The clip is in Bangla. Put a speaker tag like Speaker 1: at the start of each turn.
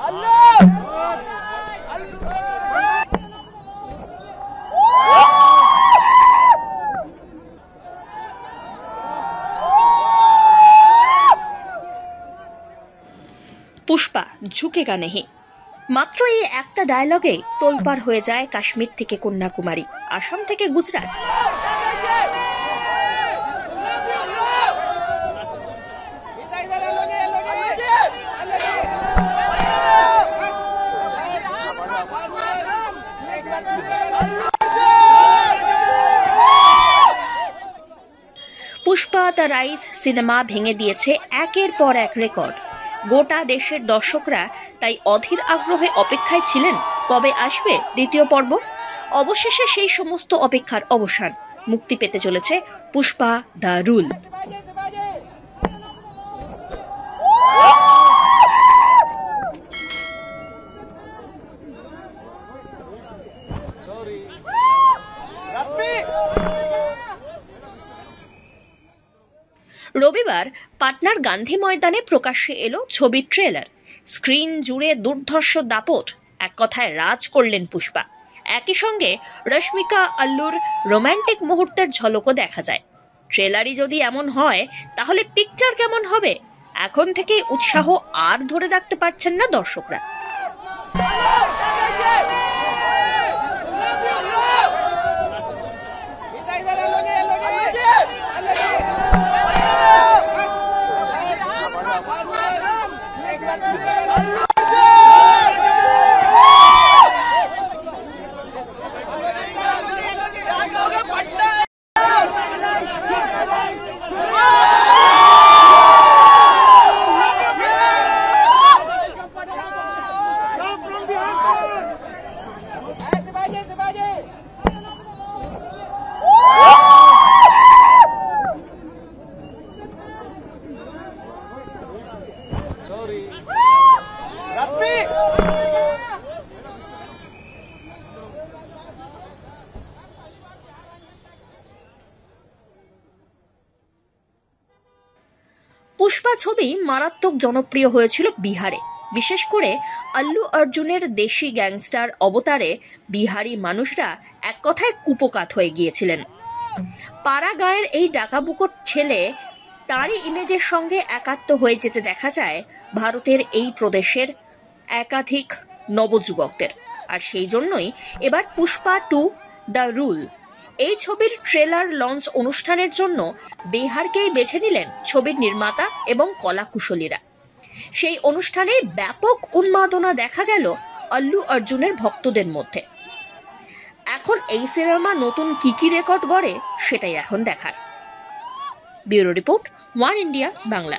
Speaker 1: পুষ্পা ঝুঁকেগা নেহি, মাত্র এই একটা ডায়লগে তোলপাড় হয়ে যায় কাশ্মীর থেকে কন্যাকুমারী, আসাম থেকে Gujarat. Pushpa the rise cinema ভেঙে দিয়েছে একের পর এক রেকর্ড। গোটা দেশের দর্শকরা তাই অধীর আগ্রহে অপেক্ষায় ছিলেন কবে আসবে দ্বিতীয় পর্ব। অবশেষে সেই সমস্ত অপেক্ষার অবসান, মুক্তি পেতে চলেছে পুষ্পা দ্য রুল। রবিবার পাটনার গান্ধী ময়দানে প্রকাশ্যে এলো ছবির ট্রেলার। স্ক্রিন জুড়ে দুর্ধর্ষ দাপট, এক কথায় রাজ করলেন পুষ্পা। একই সঙ্গে রশ্মিকা আল্লুর রোমান্টিক মুহূর্তের ঝলকও দেখা যায়। ট্রেলারই যদি এমন হয় তাহলে পিকচার কেমন হবে, এখন থেকেই উৎসাহ আর ধরে রাখতে পারছেন না দর্শকরা। পুষ্পা ছবি মারাত্মক জনপ্রিয় হয়েছিল বিহারে। বিশেষ করে আল্লু অর্জুনের দেশি গ্যাংস্টার অবতারে বিহারি মানুষরা এক কথায় কুপোকাত হয়ে গিয়েছিলেন। পাড়া গাঁয়ের এই ডাকাবুকোর ছেলে, তারই ইমেজের সঙ্গে একাত্ম হয়ে যেতে দেখা যায় ভারতের এই প্রদেশের একাধিক নবযুবকদের। আর সেই জন্যই এবার পুষ্পা 2 দ্য রুল এই ছবির ট্রেলার লঞ্চ অনুষ্ঠানের জন্য বিহারকেই বেছে নিলেন ছবির নির্মাতা এবং কলাকুশলীরা। সেই অনুষ্ঠানে ব্যাপক উন্মাদনা দেখা গেল আল্লু অর্জুনের ভক্তদের মধ্যে। এখন এই সিনেমা নতুন কি রেকর্ড গড়ে সেটাই এখন দেখার। Bureau report, one India Bangla.